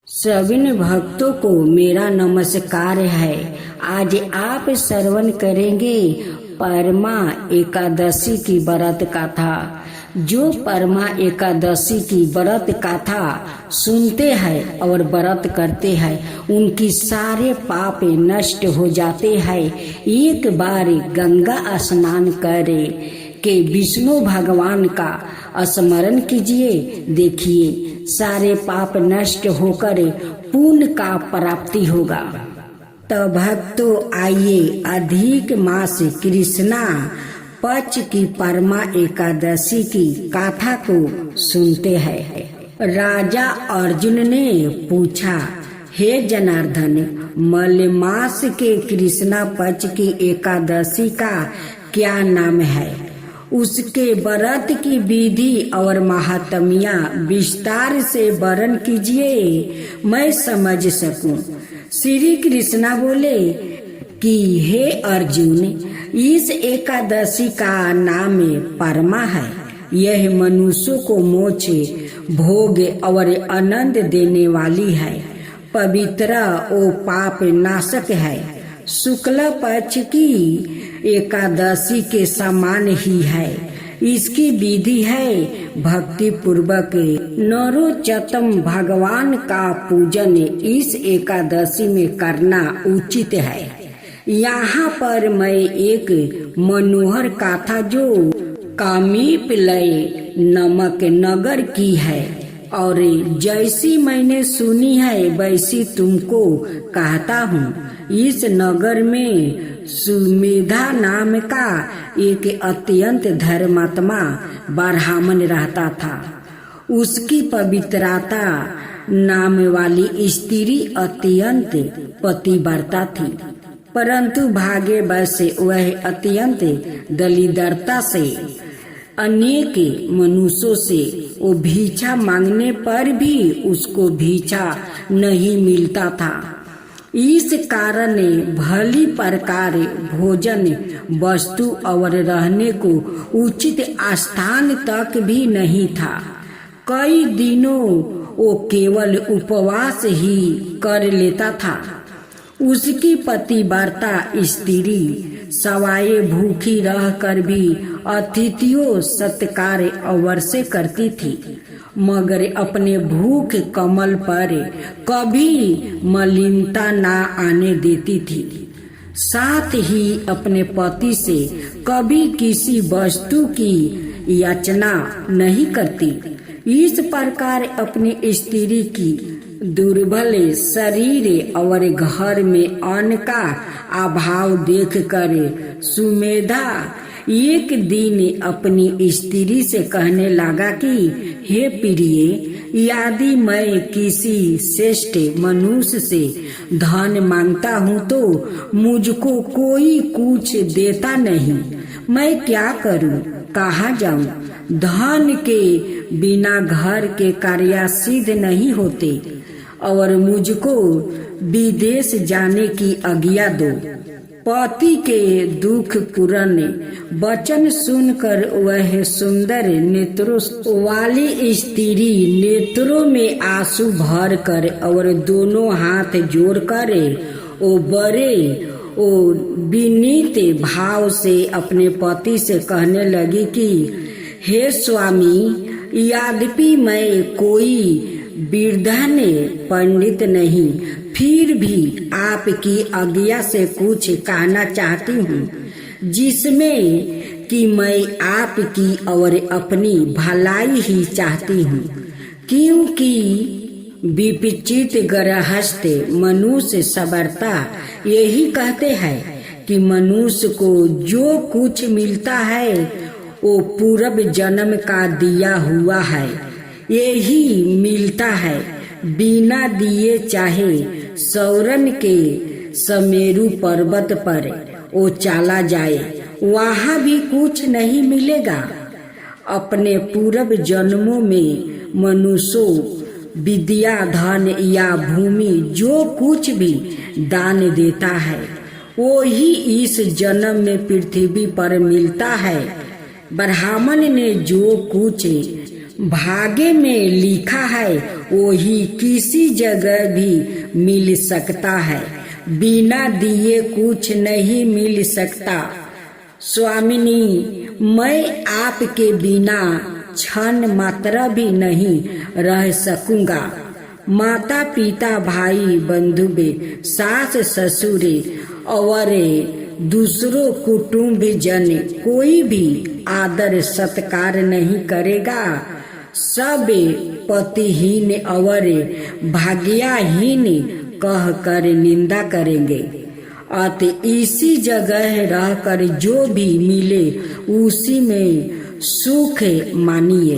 सभी भक्तों को मेरा नमस्कार है। आज आप श्रवण करेंगे परमा एकादशी की व्रत कथा। जो परमा एकादशी की व्रत कथा सुनते हैं और व्रत करते हैं उनकी सारे पाप नष्ट हो जाते हैं। एक बार गंगा स्नान करे के विष्णु भगवान का स्मरण कीजिए, देखिए सारे पाप नष्ट होकर पुण्य का प्राप्ति होगा। तो भक्तों आइए अधिक मास कृष्णा पक्ष की परमा एकादशी की कथा को सुनते हैं। राजा अर्जुन ने पूछा, हे जनार्दन, मलमास के कृष्णा पक्ष की एकादशी का क्या नाम है? उसके व्रत की विधि और महात्म्य विस्तार से वर्णन कीजिए, मैं समझ सकूं। श्री कृष्णा बोले कि हे अर्जुन, इस एकादशी का नाम परमा है। यह मनुष्यों को मोक्ष, भोग और आनंद देने वाली है। पवित्र और पाप नाशक है। शुक्ल पक्ष की एकादशी के समान ही है। इसकी विधि है भक्ति पूर्वक नरोत्तम भगवान का पूजन इस एकादशी में करना उचित है। यहाँ पर मैं एक मनोहर कथा जो कामीपलय नामक नगर की है और जैसी मैंने सुनी है वैसी तुमको कहता हूँ। इस नगर में सुमेधा नाम का एक अत्यंत धर्मात्मा ब्राह्मण रहता था। उसकी पवित्रता नाम वाली स्त्री अत्यंत पतिव्रता थी, परंतु भाग्यवश वह अत्यंत दरिद्रता से अनेक मनुष्यों से वो भिक्षा मांगने पर भी उसको भिक्षा नहीं मिलता था। इस कारण भली प्रकार भोजन वस्तु और रहने को उचित स्थान तक भी नहीं था। कई दिनों वो केवल उपवास ही कर लेता था। उसकी पतिव्रता स्त्री सवाए भूखी रहकर भी अतिथियों सत्कार अवश्य करती थी, मगर अपने भूख कमल पर कभी मलिनता ना आने देती थी। साथ ही अपने पति से कभी किसी वस्तु की याचना नहीं करती। इस प्रकार अपनी स्त्री की दुर्बल शरीर और घर में अन्न का अभाव देखकर सुमेधा एक दिन अपनी स्त्री से कहने लगा कि हे प्रिय, यदि मैं किसी श्रेष्ठ मनुष्य से धन मांगता हूँ तो मुझको कोई कुछ देता नहीं। मैं क्या करूँ, कहाँ जाऊँ? धन के बिना घर के कार्य सिद्ध नहीं होते और मुझको विदेश जाने की आज्ञा दो। पति के दुख पूर्ण वचन सुनकर वह सुंदर नेत्रों वाली स्त्री नेत्रों में आंसू भर कर और दोनों हाथ जोड़कर ओ बड़े ओ विनीत भाव से अपने पति से कहने लगी कि हे स्वामी, यद्यपि मैं कोई विद्वान पंडित नहीं, फिर भी आपकी आज्ञा से कुछ कहना चाहती हूँ, जिसमें कि मैं आपकी और अपनी भलाई ही चाहती हूँ। क्योंकि विपचित गृहस्थ मनुष्य सबरता यही कहते हैं कि मनुष्य को जो कुछ मिलता है वो पूर्व जन्म का दिया हुआ है, यही मिलता है। बिना दिए चाहे सौरन के समेरु पर्वत पर वो चला जाए, वहाँ भी कुछ नहीं मिलेगा। अपने पूर्व जन्मों में मनुष्यों विद्या, धन या भूमि जो कुछ भी दान देता है वो ही इस जन्म में पृथ्वी पर मिलता है। ब्राह्मण ने जो कुछ भाग्य में लिखा है वही किसी जगह भी मिल सकता है, बिना दिए कुछ नहीं मिल सकता। स्वामिनी, मैं आपके बिना क्षण मात्र भी नहीं रह सकूंगा। माता पिता भाई बंधु सास ससुरे और दूसरों कुटुंब जन कोई भी आदर सत्कार नहीं करेगा। सब पतिहीन और भाग्यहीन कह कर निंदा करेंगे। अत इसी जगह रहकर जो भी मिले उसी में सुख मानिए।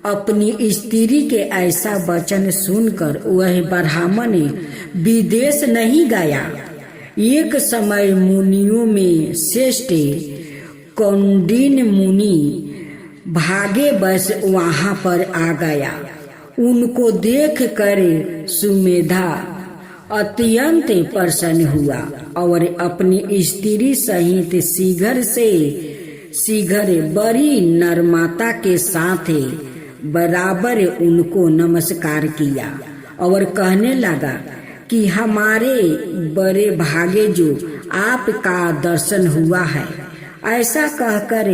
अपनी स्त्री के ऐसा वचन सुनकर वह ब्राह्मण विदेश नहीं गया। एक समय मुनियों में श्रेष्ठ कौंडिन्य मुनि भागे बस वहां पर आ गया। उनको देख कर सुमेधा अत्यंत प्रसन्न हुआ और अपनी स्त्री सहित शीघ्र बड़ी नम्रता के साथ बराबर उनको नमस्कार किया और कहने लगा कि हमारे बड़े भागे जो आपका दर्शन हुआ है। ऐसा कहकर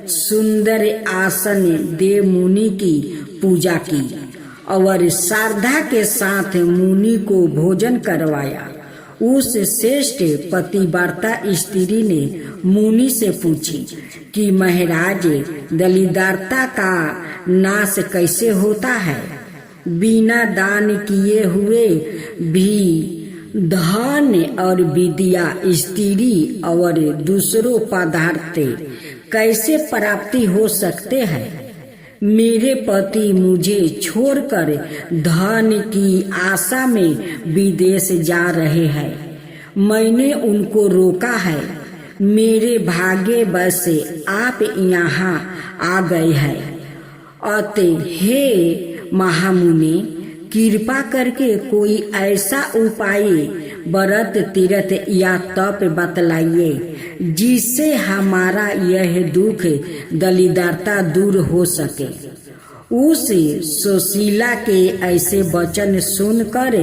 सुंदर आसन दे मुनि की पूजा की और श्रद्धा के साथ मुनि को भोजन करवाया। उस श्रेष्ठ पतिव्रता स्त्री ने मुनि से पूछी कि महाराज, दरिद्रता का नाश कैसे होता है? बिना दान किए हुए भी धन और विद्या, स्त्री और दूसरों पदार्थ कैसे प्राप्ति हो सकते हैं? मेरे पति मुझे छोड़कर धन की आशा में विदेश जा रहे हैं। मैंने उनको रोका है। मेरे भाग्य बस आप यहाँ आ गए हैं। अतः हे महामुनि, कृपा करके कोई ऐसा उपाय, व्रत, तीर्थ या तप बतलाइए जिससे हमारा यह दुख दरिद्रता दूर हो सके। उस सुशीला के ऐसे वचन सुनकर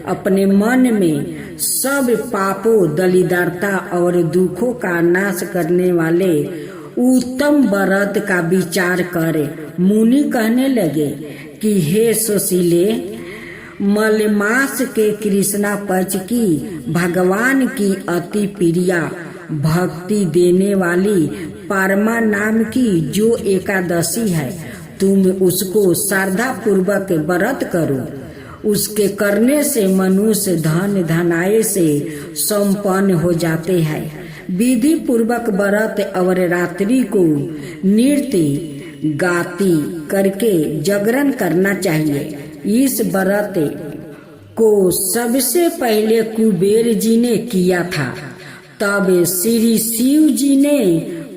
अपने मन में सब पापों, दरिद्रता और दुखों का नाश करने वाले उत्तम व्रत का विचार करे मुनि कहने लगे कि हे सुशीले, मलमास के कृष्णा पक्ष की भगवान की अति प्रिया भक्ति देने वाली परमा नाम की जो एकादशी है, तुम उसको श्रद्धा पूर्वक व्रत करो। उसके करने से मनुष्य धन धनाय से संपन्न हो जाते हैं। विधि पूर्वक व्रत और रात्रि को नृत्य गाती करके जागरण करना चाहिए। इस व्रत को सबसे पहले कुबेर जी ने किया था। तब श्री शिव जी ने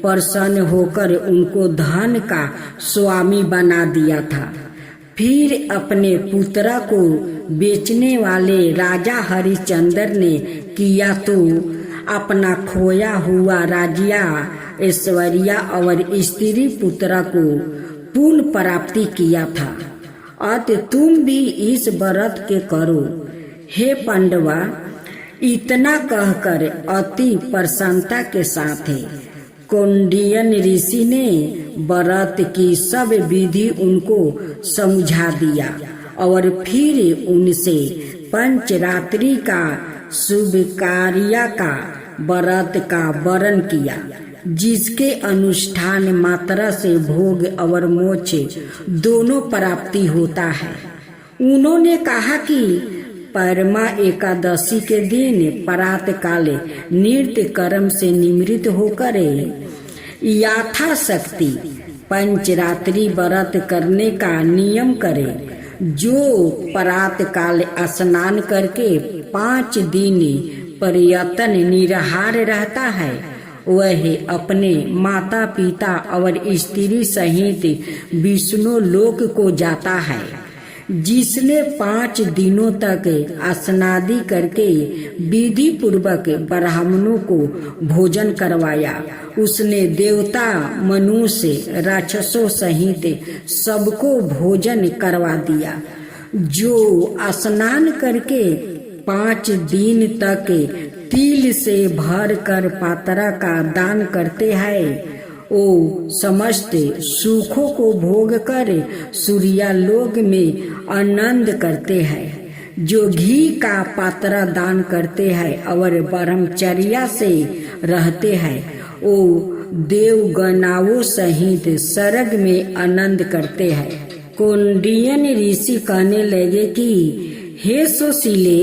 प्रसन्न होकर उनको धन का स्वामी बना दिया था। फिर अपने पुत्र को बेचने वाले राजा हरिश्चंद्र ने किया तो अपना खोया हुआ राज्य, ऐश्वर्या और स्त्री पुत्र को पुनः प्राप्ति किया था। अत तुम भी इस व्रत के करो। हे पांडवा, इतना कहकर अति प्रसन्नता के साथ कौंडिन्य ऋषि ने व्रत की सब विधि उनको समझा दिया और फिर उनसे पंचरात्रि का शुभ कार्य का व्रत का वर्ण किया, जिसके अनुष्ठान मात्रा से भोग और मोक्ष दोनों प्राप्ति होता है। उन्होंने कहा कि परमा एकादशी के दिन प्रातः काल नृत्य कर्म से निवृत्त होकर यथाशक्ति पंचरात्रि व्रत करने का नियम करे। जो प्रातः काल स्नान करके 5 दिन पर्यटन निराहार रहता है, वह अपने माता पिता और स्त्री सहित विष्णु लोक को जाता है। जिसने 5 दिनों तक स्नादि करके विधि पूर्वक ब्राह्मणों को भोजन करवाया, उसने देवता, मनुष्य, राक्षसों सहित सबको भोजन करवा दिया। जो स्नान करके 5 दिन तक तिल से भर कर पात्रा का दान करते हैं, ओ समस्त सुखों को भोग कर सूर्यालोक में आनंद करते हैं। जो घी का पात्रा दान करते हैं और ब्रह्मचर्या से रहते हैं, ओ देवगणाओं सहित स्वर्ग में आनंद करते हैं। कौंडिन्य ऋषि कहने लगे कि हे सुशीले,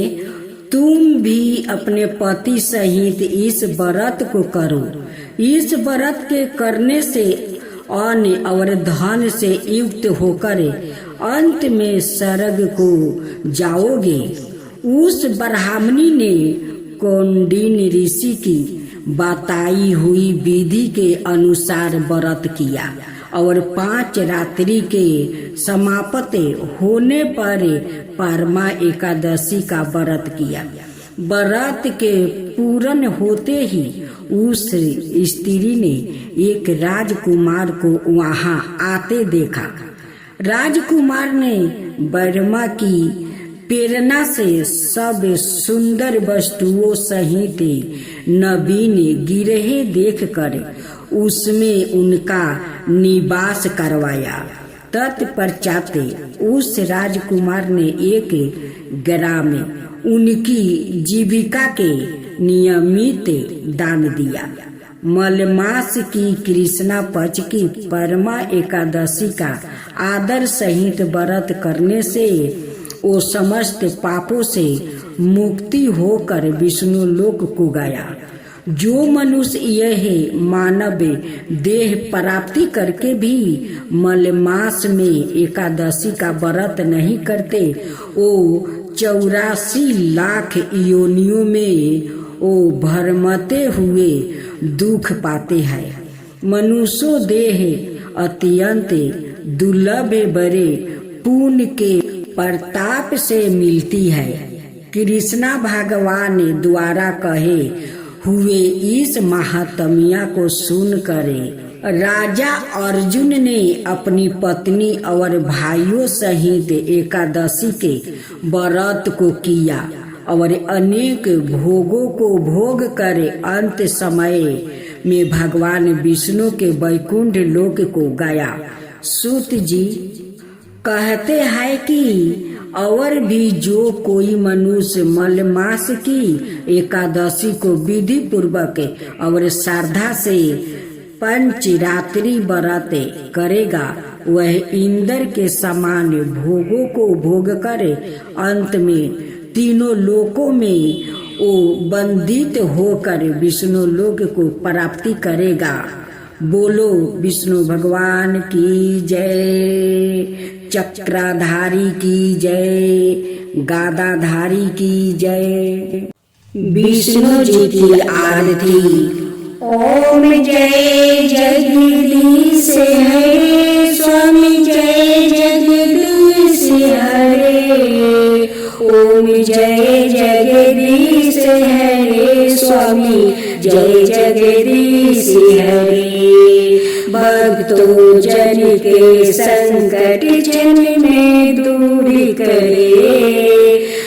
तुम भी अपने पति सहित इस व्रत को करो। इस व्रत के करने से अन्न और धन से युक्त होकर अंत में स्वर्ग को जाओगे। उस ब्राह्मणी ने कौंडिन्य ऋषि की बताई हुई विधि के अनुसार व्रत किया और 5 रात्रि के समाप्ति होने पर परमा एकादशी का व्रत किया। व्रत के पूर्ण होते ही उस स्त्री ने एक राजकुमार को वहां आते देखा। राजकुमार ने ब्रह्मा की प्रेरणा से सब सुंदर वस्तुओं सहित नवीन गिरह देखकर उसमें उनका निवास करवाया। तत्पश्चात उस राजकुमार ने एक ग्राम में उनकी जीविका के नियमित दान दिया। मलमास की कृष्णा पक्ष की परमा एकादशी का आदर सहित व्रत करने से वो समस्त पापों से मुक्ति होकर विष्णु लोक को गया। जो मनुष्य यह मानव देह प्राप्ति करके भी मलमास में एकादशी का व्रत नहीं करते, वो 84 लाख योनियों में वो भरमते हुए दुख पाते हैं। मनुष्य देह अत्यंत दुर्लभ बड़े पुण्य के प्रताप से मिलती है। कृष्णा भगवान द्वारा कहे हुए इस महात्म्य को सुनकर राजा अर्जुन ने अपनी पत्नी और भाइयों सहित एकादशी के व्रत को किया और अनेक भोगों को भोग कर अंत समय में भगवान विष्णु के वैकुंठ लोक को गया। सूत जी कहते हैं कि और भी जो कोई मनुष्य मलमास की एकादशी को विधि पूर्वक और श्रद्धा से 5 रात्रि व्रत करेगा, वह इंद्र के समान भोगों को भोग कर अंत में तीनों लोकों में वो बंधित होकर विष्णु लोक को प्राप्ति करेगा। बोलो विष्णु भगवान की जय, चक्रधारी की जय, गादाधारी की जय। विष्णु जी की आरती। ओम जय जगदीश हरे स्वामी, जय जगदीश हरे। ओम जय जगदीश हरे स्वामी, जय जगदीश हरे। भक्तों जन के संकट क्षण में दूर करे,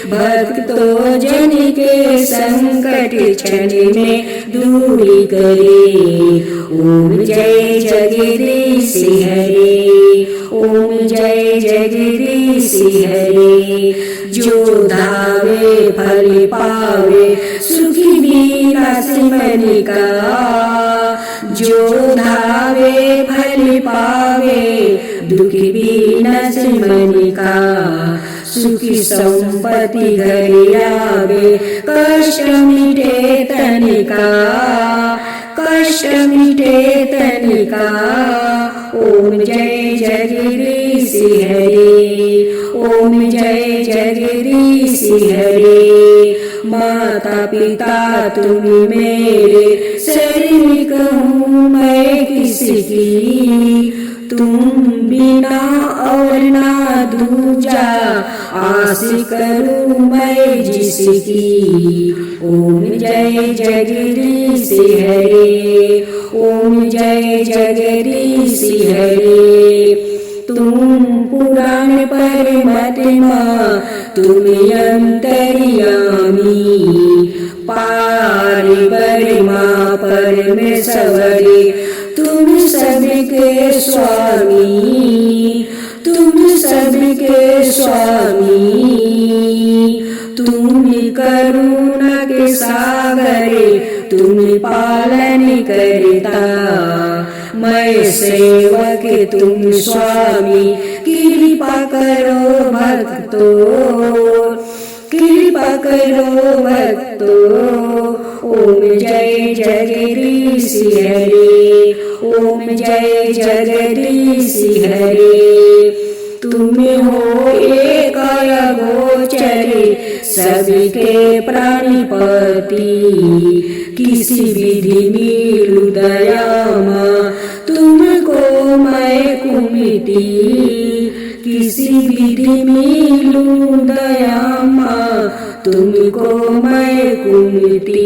भक्तों जन के संकट क्षण में दूर करे। ओम जय जगदीश हरे, ओम जय जगदीश हरे। जो धावे फल पावे सुखी विनाश मन का, जो धावे फल पावे दुखी विनाश मन का। सुखी संपत्ति घर आवे कष्ट मिटे तनिका, कष्ट मिटे तनिका। ओम जय जगदीश हरे, ओम जय जगदीश हरे। माता पिता तुम मेरे शरण कहूँ मैं किसकी, तुम बिना और ना दूजा आस करूं मैं जिसकी। ओम जय जगदीश हरे, ओम जय जगदीश हरे। तुम पुराण परमात्मा तुम अंतर्यामी, पार ब्रह्मा परमेश्वरी तुम सबके स्वामी, तुम सबके स्वामी। तुम करुणा के सागरे तुम पालन करता, मैं सेवक तुम स्वामी। कृपा करो भक्तो, कृपा करो भक्तो। ओम जय जगदीश हरे, ओम जय जगदीश हरे। तुम हो एक गोचर सबके प्राणपति, किसी विधि मिलू दयामा तुमको मैं कुमिति। किसी विधि मिलू दयामा तुमको मैं कुमिति।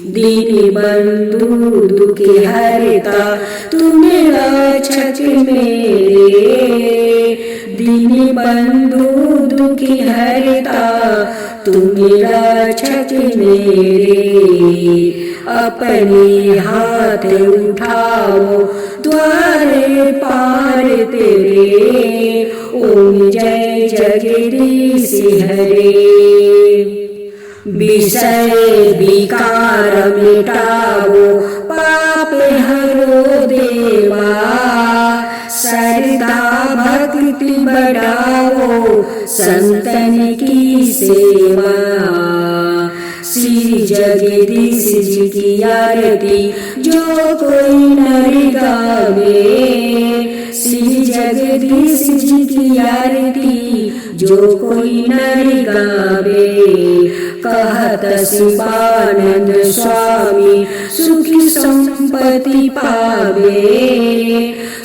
दीन बंधु दुखी हरता तुम रक्षक मेरे, दीन बंधु दुखी हरता तुम रक्षक मेरे। अपने हाथ उठाओ द्वारे पार तेरे। ओम जय जगदीश हरे। विषय विकार मिटाओ पाप हरो देवा, श्रद्धा भक्ति बढ़ाओ संतन की सेवा। श्री जगदीश जी की आरती जो कोई नर गावे, श्री जगदीश जी की आरती जो कोई नर गावे। कहत शिवानंद स्वामी सुखी संपत्ति पावे,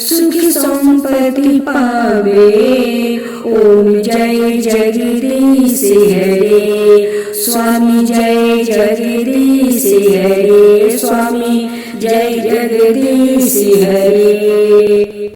सुखी संपत्ति पावे। ओम जय जगदीश हरे, स्वामी जय जगदीश हरे, स्वामी जय जगदीश हरे।